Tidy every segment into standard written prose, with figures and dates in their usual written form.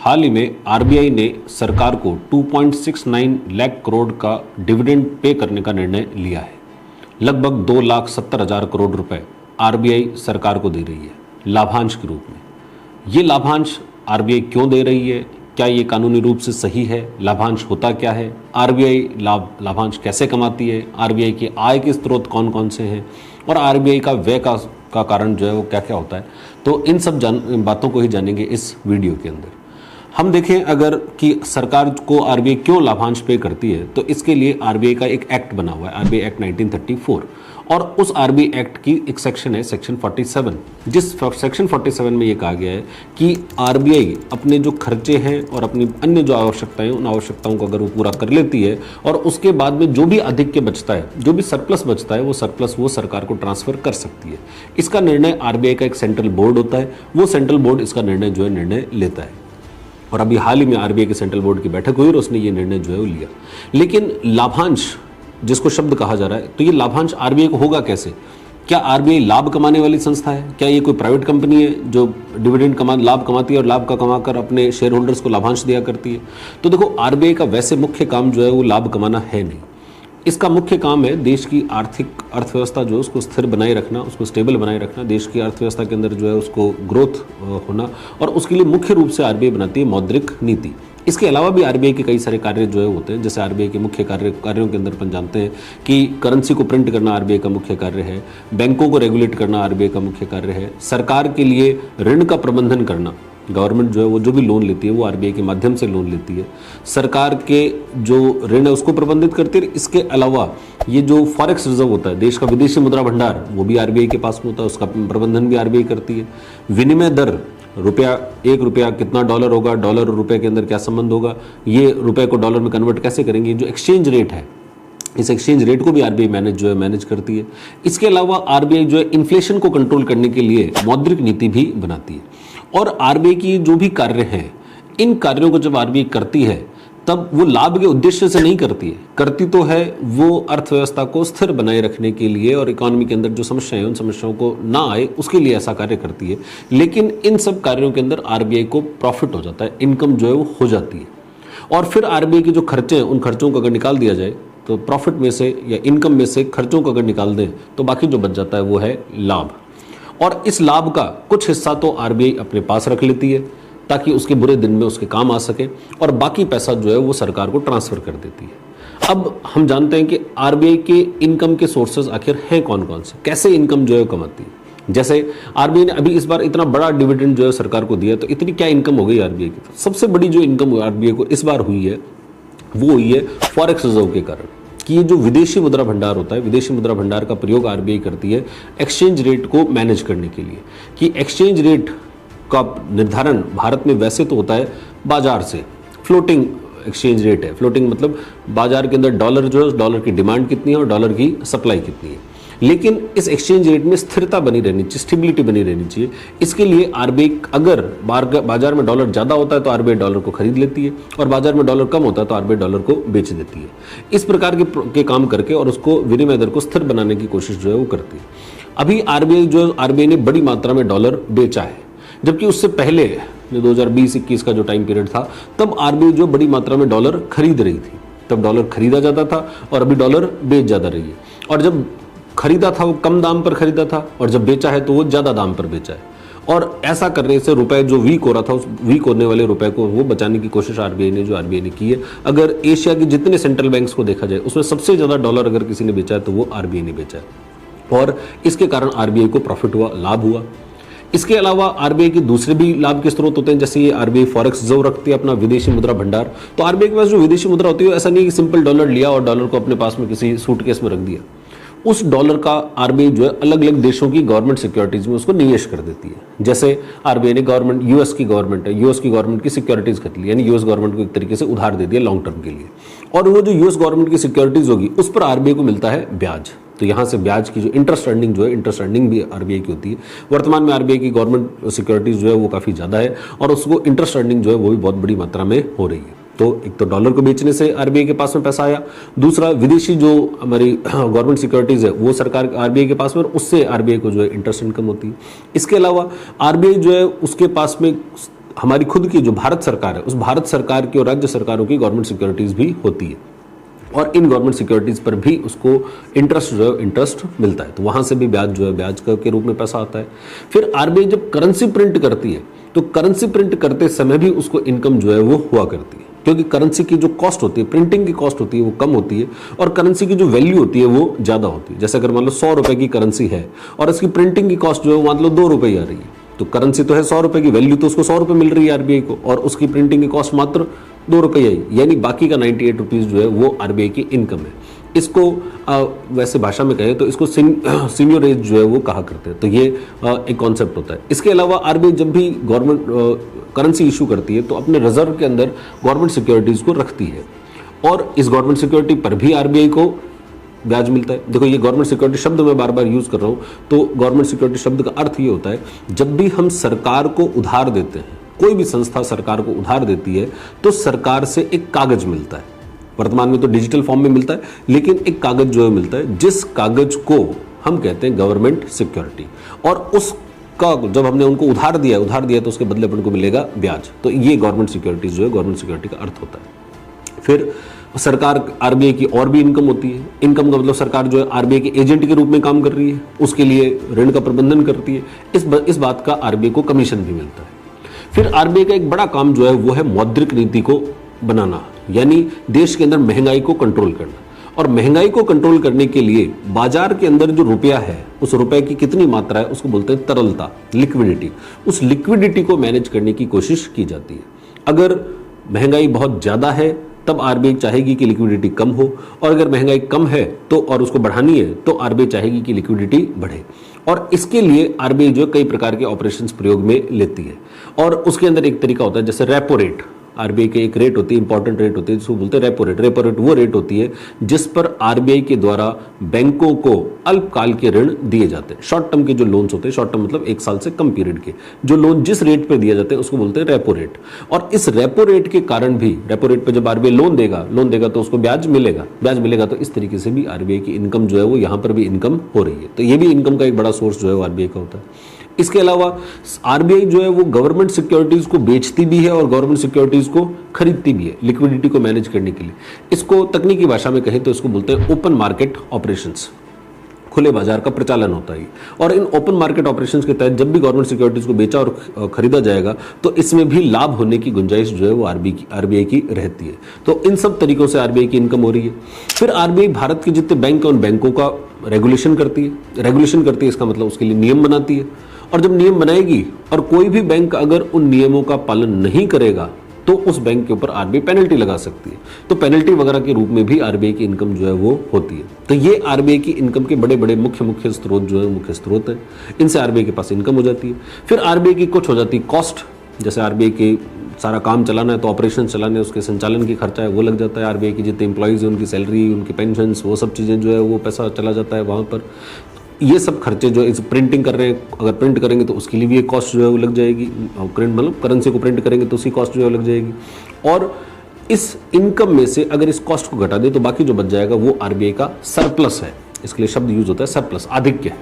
हाल ही में आरबीआई ने सरकार को 2.69 लाख करोड़ का डिविडेंड पे करने का निर्णय लिया है। लगभग 2,70,000 करोड़ रुपए आरबीआई सरकार को दे रही है लाभांश के रूप में। ये लाभांश आरबीआई क्यों दे रही है? क्या ये कानूनी रूप से सही है? लाभांश होता क्या है? आरबीआई लाभांश कैसे कमाती है? आरबीआई की आय के स्रोत कौन कौन से हैं? और आरबीआई का व्यय का कारण जो है वो क्या क्या होता है? तो इन सब बातों को ही जानेंगे इस वीडियो के अंदर। हम देखें अगर कि सरकार को आरबीआई क्यों लाभांश पे करती है, तो इसके लिए आरबीआई का एक एक्ट बना हुआ है, आरबीआई एक्ट 1934, और उस आरबीआई एक्ट की एक सेक्शन है सेक्शन 47, जिस सेक्शन 47 में ये कहा गया है कि आरबीआई अपने जो खर्चे हैं और अपनी अन्य जो आवश्यकताएं हैं, उन आवश्यकताओं को अगर वो पूरा कर लेती है और उसके बाद में जो भी अधिक के बचता है, जो भी सरप्लस बचता है, वो सरप्लस वो सरकार को ट्रांसफर कर सकती है। इसका निर्णय आरबीआई का एक सेंट्रल बोर्ड होता है, वो सेंट्रल बोर्ड इसका निर्णय लेता है। और अभी हाल ही में आरबीआई के सेंट्रल बोर्ड की बैठक हुई और उसने ये निर्णय जो है वो लिया। लेकिन लाभांश जिसको शब्द कहा जा रहा है, तो ये लाभांश आरबीआई को होगा कैसे? क्या आरबीआई लाभ कमाने वाली संस्था है? क्या ये कोई प्राइवेट कंपनी है जो डिविडेंड लाभ कमाती है और लाभ का कमाकर अपने शेयर होल्डर्स को लाभांश दिया करती है? तो देखो, आरबीआई का वैसे मुख्य काम जो है वो लाभ कमाना है नहीं। इसका मुख्य काम है देश की अर्थव्यवस्था जो उसको स्थिर बनाए रखना, उसको स्टेबल बनाए रखना, देश की अर्थव्यवस्था के अंदर जो है उसको ग्रोथ होना, और उसके लिए मुख्य रूप से आरबीआई बनाती है मौद्रिक नीति। इसके अलावा भी आरबीआई के कई सारे कार्य जो है होते हैं, जैसे आरबीआई के मुख्य कार्यों के अंदर अपन जानते हैं कि करेंसी को प्रिंट करना आरबीआई का मुख्य कार्य है, बैंकों को रेगुलेट करना आरबीआई का मुख्य कार्य है, सरकार के लिए ऋण का प्रबंधन करना, गवर्नमेंट जो है वो जो भी लोन लेती है वो आरबीआई के माध्यम से लोन लेती है, सरकार के जो ऋण है उसको प्रबंधित करती है। इसके अलावा ये जो फॉरेक्स रिजर्व होता है, देश का विदेशी मुद्रा भंडार, वो भी आरबीआई के पास में होता है, उसका प्रबंधन भी आरबीआई करती है। विनिमय दर, एक रुपया कितना डॉलर होगा, डॉलर और रुपए के अंदर क्या संबंध होगा, ये रुपए को डॉलर में कन्वर्ट कैसे करेंगे, जो एक्सचेंज रेट है, इस एक्सचेंज रेट को भी आरबीआई मैनेज करती है। इसके अलावा आरबीआई जो है इन्फ्लेशन को कंट्रोल करने के लिए मौद्रिक नीति भी बनाती है। और आरबीआई की जो भी कार्य हैं, इन कार्यों को जब आरबीआई करती है तब वो लाभ के उद्देश्य से नहीं करती तो है वो अर्थव्यवस्था को स्थिर बनाए रखने के लिए और इकोनॉमी के अंदर जो समस्याएं हैं उन समस्याओं को ना आए उसके लिए ऐसा कार्य करती है। लेकिन इन सब कार्यों के अंदर आरबीआई को प्रॉफिट हो जाता है, इनकम जो है वो हो जाती है। और फिर आरबीआई के जो खर्चे हैं, उन खर्चों को अगर निकाल दिया जाए तो प्रॉफिट में से या इनकम में से खर्चों को अगर निकाल दें तो बाकी जो बच जाता है वो है लाभ। और इस लाभ का कुछ हिस्सा तो आरबीआई अपने पास रख लेती है ताकि उसके बुरे दिन में उसके काम आ सके, और बाकी पैसा जो है वो सरकार को ट्रांसफर कर देती है। अब हम जानते हैं कि आरबीआई के इनकम के सोर्सेज आखिर हैं कौन कौन से, कैसे इनकम जो है कमाती है। जैसे आरबीआई ने अभी इस बार इतना बड़ा डिविडेंड जो है सरकार को दिया, तो इतनी क्या इनकम हो गई आरबीआई की? सबसे बड़ी जो इनकम आरबीआई को इस बार हुई है वो हुई है फॉरेक्स रिजर्व के कारण, कि ये जो विदेशी मुद्रा भंडार होता है, विदेशी मुद्रा भंडार का प्रयोग आरबीआई करती है एक्सचेंज रेट को मैनेज करने के लिए। कि एक्सचेंज रेट का निर्धारण भारत में वैसे तो होता है बाजार से, फ्लोटिंग एक्सचेंज रेट है। फ्लोटिंग मतलब बाजार के अंदर डॉलर जो है, डॉलर की डिमांड कितनी है और डॉलर की सप्लाई कितनी है। लेकिन इस एक्सचेंज रेट में स्थिरता बनी रहनी चाहिए, स्टेबिलिटी बनी रहनी चाहिए। इसके लिए आरबीआई अगर बाजार में डॉलर ज़्यादा होता है तो आरबीआई डॉलर को खरीद लेती है, और बाजार में डॉलर कम होता है तो आरबीआई डॉलर को बेच देती है। इस प्रकार के काम करके और उसको विनिमय दर को स्थिर बनाने की कोशिश जो है वो करती है। अभी आरबीआई ने बड़ी मात्रा में डॉलर बेचा है, जबकि उससे पहले जो 2020-21 का जो टाइम पीरियड था, तब आरबीआई जो बड़ी मात्रा में डॉलर खरीद रही थी। तब डॉलर खरीदा जाता था और अभी डॉलर बेच ज़्यादा रही है। और जब खरीदा था वो कम दाम पर खरीदा था, और जब बेचा है तो वो ज़्यादा दाम पर बेचा है। और ऐसा करने से रुपए जो वीक हो रहा था, उस वीक होने वाले रुपए को वो बचाने की कोशिश आरबीआई ने की है। अगर एशिया के जितने सेंट्रल बैंक्स को देखा जाए, उसमें सबसे ज़्यादा डॉलर अगर किसी ने बेचा है तो वो आरबीआई ने बेचा है, और इसके कारण आरबीआई को प्रॉफिट हुआ, लाभ हुआ। इसके अलावा आरबीआई के दूसरे भी लाभ के स्रोत होते हैं, जैसे ये आरबीआई फॉरेक्स रिजर्व रखती है, अपना विदेशी मुद्रा भंडार। तो आरबीआई के पास जो विदेशी मुद्रा होती है, ऐसा नहीं कि सिंपल डॉलर लिया और डॉलर को अपने पास में किसी सूटकेस में रख दिया। उस डॉलर का आरबीआई जो है अलग अलग देशों की गवर्नमेंट सिक्योरिटीज में उसको निवेश कर देती है। जैसे आरबीआई ने यूएस की गवर्नमेंट की सिक्योरिटीज खरीद ली, यानी यूएस गवर्नमेंट को एक तरीके से उधार दे दिया लॉन्ग टर्म के लिए, और वो जो यूएस गवर्नमेंट की सिक्योरिटीज होगी उस पर आरबीआई को मिलता है ब्याज। तो यहाँ से ब्याज की जो इंटरेस्ट अर्निंग भी आरबीआई की होती है। वर्तमान में आरबीआई की गवर्नमेंट सिक्योरिटीज जो है वो काफ़ी ज़्यादा है, और उसको इंटरेस्ट अर्निंग जो है वो भी बहुत बड़ी मात्रा में हो रही है। तो एक तो डॉलर को बेचने से आरबीआई के पास में पैसा आया, दूसरा विदेशी जो हमारी गवर्नमेंट सिक्योरिटीज है वो सरकार आरबीआई के पास में, उससे आरबीआई को जो है इंटरेस्ट इनकम होती है। इसके अलावा आरबीआई जो है उसके पास में हमारी खुद की जो भारत सरकार है, उस भारत सरकार की और राज्य सरकारों की गवर्नमेंट सिक्योरिटीज भी होती है, और इन गवर्नमेंट सिक्योरिटीज पर भी उसको इंटरेस्ट जो है इंटरेस्ट मिलता है, तो वहां से भी ब्याज जो है ब्याज के रूप में पैसा आता है। फिर आरबीआई जब करेंसी प्रिंट करती है, तो करेंसी प्रिंट करते समय भी उसको इनकम जो है वो हुआ करती है, क्योंकि करेंसी की जो कॉस्ट होती है, प्रिंटिंग की कॉस्ट होती है, वो कम होती है, और करेंसी की जो वैल्यू होती है वो ज्यादा होती है। जैसे अगर मान लो 100 रुपए की करेंसी है और इसकी प्रिंटिंग की कॉस्ट जो है मान लो 2 रुपए आ रही है, तो करेंसी तो है 100 रुपए की, वैल्यू तो उसको 100 रुपए मिल रही है आरबीआई को, और उसकी प्रिंटिंग की कॉस्ट मात्र 2 रुपए आई, यानी बाकी का 98 रुपीज जो है वो आरबीआई की इनकम है। इसको वैसे भाषा में कहें तो इसको सीनियोरेज जो है वो कहा करते हैं। तो ये एक कॉन्सेप्ट होता है। इसके अलावा आरबीआई जब भी गवर्नमेंट करेंसी इशू करती है तो अपने रिजर्व के अंदर गवर्नमेंट सिक्योरिटीज को रखती है, और इस गवर्नमेंट सिक्योरिटी पर भी आरबीआई को ब्याज मिलता है। देखो, ये गवर्नमेंट सिक्योरिटी शब्द मैं बार बार यूज कर रहा हूं, तो गवर्नमेंट सिक्योरिटी शब्द का अर्थ ये होता है, जब भी हम सरकार को उधार देते हैं, कोई भी संस्था सरकार को उधार देती है, तो सरकार से एक कागज मिलता है। वर्तमान में तो डिजिटल फॉर्म में मिलता है, लेकिन एक कागज जो है मिलता है, जिस कागज को हम कहते हैं गवर्नमेंट सिक्योरिटी, और उसका जब हमने उनको उधार दिया तो उसके बदले अपन को मिलेगा ब्याज। तो ये गवर्नमेंट सिक्योरिटी जो है गवर्नमेंट सिक्योरिटी का अर्थ होता है। फिर सरकार आरबीआई की और भी इनकम होती है। इनकम का मतलब सरकार जो है आरबीआई के एजेंट के रूप में काम कर रही है, उसके लिए ऋण का प्रबंधन करती है, इस बात का आरबीआई को कमीशन भी मिलता है। फिर आरबीआई का एक बड़ा काम जो है वो है मौद्रिक नीति को बनाना, यानी देश के अंदर महंगाई को कंट्रोल करना। और महंगाई को कंट्रोल करने के लिए बाजार के अंदर जो रुपया है, उस रुपए की कितनी मात्रा है, उसको बोलते हैं तरलता, लिक्विडिटी। उस लिक्विडिटी को मैनेज करने की कोशिश की जाती है। अगर महंगाई बहुत ज्यादा है तब आरबीआई चाहेगी कि लिक्विडिटी कम हो, और अगर महंगाई कम है तो और उसको बढ़ानी है तो आरबीआई चाहेगी कि लिक्विडिटी बढ़े। और इसके लिए आरबीआई जो कई प्रकार के ऑपरेशंस प्रयोग में लेती है, और उसके अंदर एक तरीका होता है, जैसे रेपो रेट। आरबीआई के एक रेट होती है, इंपॉर्टेंट रेट होती है, जिसको बोलते हैं रेपो रेट। रेपो रेट वो रेट होती है जिस पर आरबीआई के द्वारा बैंकों को अल्पकाल के ऋण दिए जाते हैं। शॉर्ट टर्म के जो लोन्स होते हैं, शॉर्ट टर्म मतलब 1 साल से कम पीरियड के जो लोन जिस रेट पर दिए जाते हैं उसको बोलते हैं रेपो रेट। और इस रेपो रेट के कारण भी, रेपो रेट पर जब आरबीआई लोन देगा तो उसको ब्याज मिलेगा। तो इस तरीके से भी आरबीआई की इनकम जो है वो यहाँ पर भी इनकम हो रही है। तो ये भी इनकम का एक बड़ा सोर्स जो है वो आरबीआई का होता है। इसके अलावा आरबीआई जो है वो गवर्नमेंट सिक्योरिटीज को बेचती भी है और गवर्नमेंट सिक्योरिटीज को खरीदती भी है, लिक्विडिटी को मैनेज करने के लिए। इसको तकनीकी भाषा में कहें तो इसको बोलते हैं ओपन मार्केट ऑपरेशंस। खुले बाजार का प्रचालन होता है। और इन ओपन मार्केट ऑपरेशंस के तहत जब भी गवर्नमेंट सिक्योरिटीज को बेचा और खरीदा जाएगा तो इसमें भी लाभ होने की गुंजाइश जो है वो आरबीआई की रहती है। तो इन सब तरीकों से आरबीआई की इनकम हो रही है। फिर आरबीआई भारत के जितने बैंक हैं उन बैंकों का रेगुलेशन करती है। इसका मतलब उसके लिए नियम बनाती है, और जब नियम बनाएगी और कोई भी बैंक अगर उन नियमों का पालन नहीं करेगा तो उस बैंक के ऊपर आरबीआई पेनल्टी लगा सकती है। तो पेनल्टी वगैरह के रूप में भी आरबीआई की इनकम जो है वो होती है। तो ये आरबीआई की इनकम के बड़े बड़े मुख्य स्रोत जो है मुख्य स्रोत है। इनसे आरबीआई के पास इनकम हो जाती है। फिर आरबीआई की कुछ हो जाती है कॉस्ट, जैसे आरबीआई के सारा काम चलाना है तो ऑपरेशन चलाने, उसके संचालन की खर्चा है वो लग जाता है। आरबीआई की जितने एम्प्लॉइज हैं उनकी सैलरी, उनकी पेंशन, वो सब चीज़ें जो है वो पैसा चला जाता है वहाँ पर। ये सब खर्चे जो इस प्रिंटिंग कर रहे हैं, अगर प्रिंट करेंगे तो उसके लिए भी एक कॉस्ट जो है वो लग जाएगी। मतलब करेंसी को प्रिंट करेंगे तो उसकी कॉस्ट जो है लग जाएगी। और इस इनकम में से अगर इस कॉस्ट को घटा दे तो बाकी जो बच जाएगा वो आरबीआई का सरप्लस है। इसके लिए शब्द यूज होता है सरप्लस, आधिक्य है।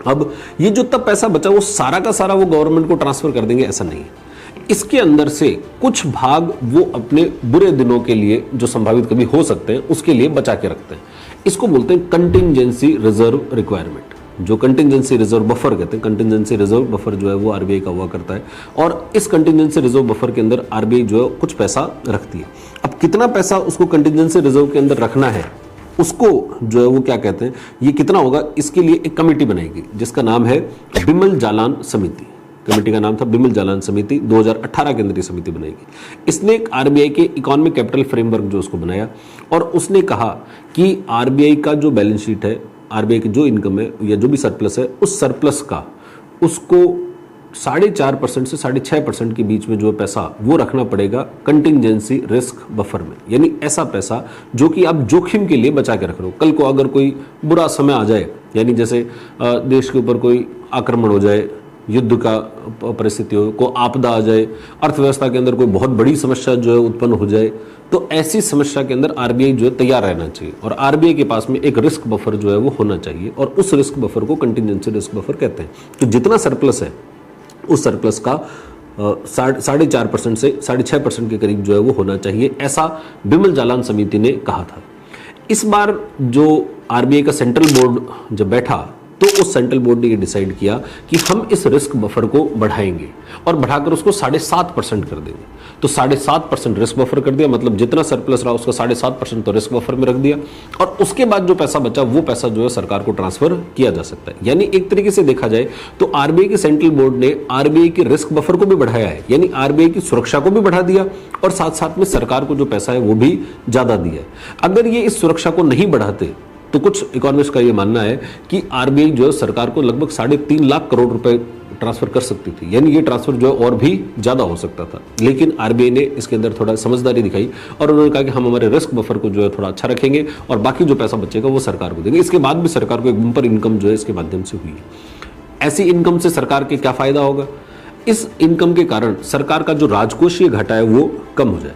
अब ये जो तब पैसा बचा वो सारा का सारा वो गवर्नमेंट को ट्रांसफर कर देंगे, ऐसा नहीं है। इसके अंदर से कुछ भाग वो अपने बुरे दिनों के लिए जो संभावित कभी हो सकते हैं उसके लिए बचा के रखते हैं। इसको बोलते हैं कंटिंजेंसी रिजर्व रिक्वायरमेंट, जो कंटिंजेंसी रिजर्व बफर कहते हैं। कंटिंजेंसी रिजर्व बफर जो है वो आरबीआई का हुआ करता है, और इस कंटिंजेंसी रिजर्व बफर के अंदर आरबीआई जो है कुछ पैसा रखती है। अब कितना पैसा उसको कंटिंजेंसी रिजर्व के अंदर रखना है, उसको जो है वो क्या कहते हैं, ये कितना होगा, इसके लिए एक कमेटी बनाएगी जिसका नाम है बिमल जालान समिति। कमेटी का नाम था बिमल जालान समिति। 2018 के अंदर ये समिति बनाएगी। इसने एक आरबीआई के इकोनॉमिक कैपिटल फ्रेमवर्क जो उसको बनाया, और उसने कहा कि आरबीआई का जो बैलेंस शीट है, आरबीआई की जो इनकम है या जो भी सरप्लस है, उस सरप्लस का उसको 4.5% से 6.5% के बीच में जो पैसा वो रखना पड़ेगा कंटिंजेंसी रिस्क बफर में। यानी ऐसा पैसा जो कि आप जोखिम के लिए बचा के रख रहे हो। कल को अगर कोई बुरा समय आ जाए, यानी जैसे देश के ऊपर कोई आक्रमण हो जाए, युद्ध का परिस्थिति हो, को आपदा आ जाए, अर्थव्यवस्था के अंदर कोई बहुत बड़ी समस्या जो है उत्पन्न हो जाए, तो ऐसी समस्या के अंदर आरबीआई जो है तैयार रहना चाहिए। और आरबीआई के पास में एक रिस्क बफर जो है वो होना चाहिए, और उस रिस्क बफर को कंटिंजेंसी रिस्क बफर कहते हैं। तो जितना सरप्लस है उस सरप्लस का 4.5% से 6.5% के करीब जो है वो होना चाहिए, ऐसा बिमल जालान समिति ने कहा था। इस बार जो आरबीआई का सेंट्रल बोर्ड जब बैठा तो उस सेंट्रल बोर्ड ने ये डिसाइड किया कि हम इस रिस्क बफर को बढ़ाएंगे और बढ़ाकर उसको 7.5% कर देंगे। तो 7.5% रिस्क बफर कर दिया, मतलब जितना सरप्लस रहा उसका 7.5% तो रिस्क बफर में रख दिया, और उसके बाद जो पैसा बचा वो पैसा जो है सरकार को ट्रांसफर किया जा सकता है। यानी एक तरीके से देखा जाए तो आरबीआई के सेंट्रल बोर्ड ने आरबीआई के रिस्क बफर को भी बढ़ाया है, यानी आरबीआई की सुरक्षा को भी बढ़ा दिया और साथ साथ में सरकार को जो पैसा है वो भी ज्यादा दिया है। अगर ये इस सुरक्षा को नहीं बढ़ाते तो कुछ इकोनॉमिस्ट का ये मानना है कि आरबीआई जो है सरकार को लगभग 3.5 लाख करोड़ रुपए ट्रांसफर कर सकती थी, यानी ये ट्रांसफर जो है और भी ज्यादा हो सकता था। लेकिन आरबीआई ने इसके अंदर थोड़ा समझदारी दिखाई और उन्होंने कहा कि हम हमारे रिस्क बफर को जो है थोड़ा अच्छा रखेंगे और बाकी जो पैसा बचेगा वो सरकार को देंगे। इसके बाद भी सरकार को एक बम्पर इनकम जो है इसके माध्यम से हुई है। ऐसी इनकम से सरकार के क्या फायदा होगा? इस इनकम के कारण सरकार का जो राजकोषीय घाटा है वो कम हो जाए।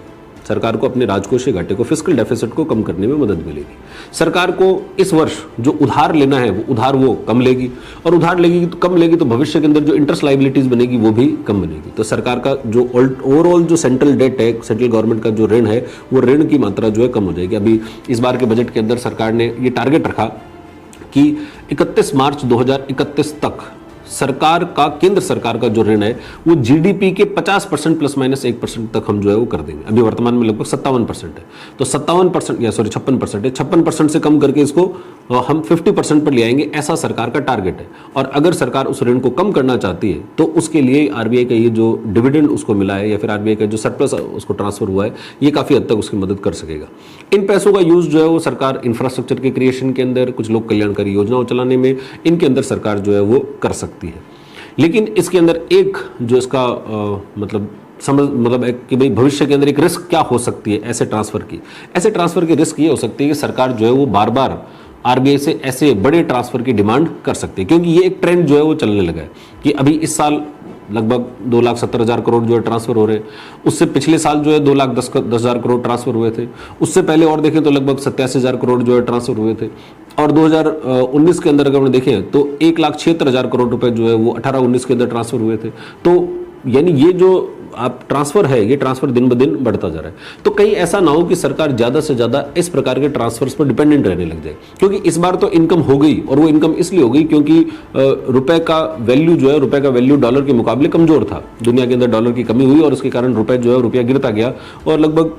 सरकार को अपने राजकोषीय घाटे को, फिस्कल डेफिसिट को कम करने में मदद मिलेगी। सरकार को इस वर्ष जो उधार लेना है वो उधार वो कम लेगी, और उधार लेगी तो कम लेगी तो भविष्य के अंदर जो इंटरेस्ट लायबिलिटीज बनेगी वो भी कम बनेगी। तो सरकार का जो ओवरऑल जो सेंट्रल डेट है, सेंट्रल गवर्नमेंट का जो ऋण है, वो ऋण की मात्रा जो है कम हो जाएगी। अभी इस बार के बजट के अंदर सरकार ने ये टारगेट रखा कि 31 मार्च 2031 तक सरकार का, केंद्र सरकार का जो ऋण है वो जीडीपी के 50% प्लस माइनस 1% तक हम जो है वो कर देंगे। अभी वर्तमान में लगभग 57% है, तो 57% या 56% है, 56% से कम करके इसको हम 50% पर ले आएंगे, ऐसा सरकार का टारगेट है। और अगर सरकार उस ऋण को कम करना चाहती है तो उसके लिए आरबीआई का ये जो डिविडेंड उसको मिला है या फिर आरबीआई का जो सरप्लस उसको ट्रांसफर हुआ है, ये काफी हद तक उसकी मदद कर सकेगा। इन पैसों का यूज जो है वो सरकार इंफ्रास्ट्रक्चर के क्रिएशन के अंदर, कुछ लोक कल्याणकारी योजनाओं चलाने में, इनके अंदर सरकार जो है वो कर सकती है। लेकिन इसके अंदर एक जो इसका मतलब है कि भाई भविष्य के अंदर एक रिस्क क्या हो सकती है ऐसे ट्रांसफर की रिस्क ये हो सकती है कि सरकार जो है वो बार बार आरबीआई से ऐसे बड़े ट्रांसफर की डिमांड कर सकती है, क्योंकि ये एक ट्रेंड जो है वो चलने लगा है कि अभी इस साल लगभग 2,70,000 करोड़ जो है ट्रांसफर हो रहे हैं। उससे पिछले साल जो है 2,10,000 करोड़ ट्रांसफर हुए थे। उससे पहले और देखें तो लगभग 87,000 करोड़ जो है ट्रांसफर हुए थे। और 2019 के अंदर अगर हम देखें तो 1,76,000 करोड़ रुपए जो है वो 18-19 के अंदर ट्रांसफर हुए थे। तो यानी ये जो आप ट्रांसफर है, ये ट्रांसफर दिन ब दिन बढ़ता जा रहा है। तो कहीं ऐसा ना हो कि सरकार ज्यादा से ज्यादा इस प्रकार के ट्रांसफर्स पर डिपेंडेंट रहने लग जाए, क्योंकि इस बार तो इनकम हो गई, और वो इनकम इसलिए हो गई क्योंकि रुपए का वैल्यू जो है, रुपए का वैल्यू डॉलर के मुकाबले कमजोर था। दुनिया के अंदर डॉलर की कमी हुई और उसके कारण रुपए जो है, रुपया गिरता गया और लगभग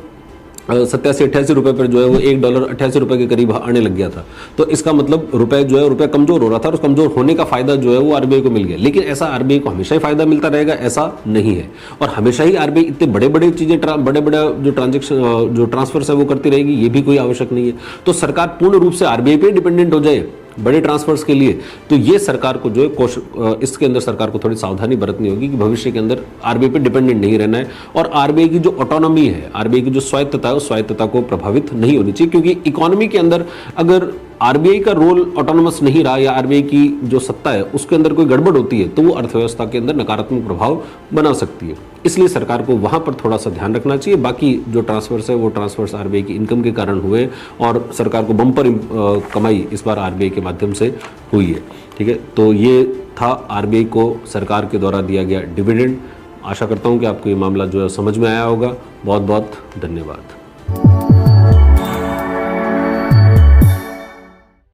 87-88 रुपए पर जो है वो $1 के करीब आने लग गया था। तो इसका मतलब रुपए जो है, रुपया कमजोर हो रहा था और उस कमजोर होने का फायदा जो है वो आरबीआई को मिल गया। लेकिन ऐसा आरबीआई को हमेशा ही फायदा मिलता रहेगा ऐसा नहीं है, और हमेशा ही आरबीआई इतने बड़े चीजें, बड़े जो ट्रांजेक्शन, जो ट्रांसफर है वो करती रहेगी, ये भी कोई आवश्यक नहीं है। तो सरकार पूर्ण रूप से आरबीआई पे डिपेंडेंट हो जाए बड़े ट्रांसफर्स के लिए, तो ये सरकार को जो है इसके अंदर सरकार को थोड़ी सावधानी बरतनी होगी कि भविष्य के अंदर आरबीआई पे डिपेंडेंट नहीं रहना है, और आरबीआई की जो ऑटोनॉमी है, आरबीआई की जो स्वायत्तता है, उस स्वायत्तता को प्रभावित नहीं होनी चाहिए। क्योंकि इकोनॉमी के अंदर अगर आरबीआई का रोल ऑटोनोमस नहीं रहा या आरबीआई की जो सत्ता है उसके अंदर कोई गड़बड़ होती है तो वो अर्थव्यवस्था के अंदर नकारात्मक प्रभाव बना सकती है। इसलिए सरकार को वहां पर थोड़ा सा ध्यान रखना चाहिए। बाकी जो ट्रांसफर्स है वो ट्रांसफर्स आरबीआई की इनकम के कारण हुए और सरकार को बम्पर कमाई इस बार आरबीआई के माध्यम से हुई है। ठीक है, तो ये था आरबीआई को सरकार के द्वारा दिया गया डिविडेंड। आशा करता हूं कि आपको ये मामला जो है समझ में आया होगा। बहुत बहुत धन्यवाद।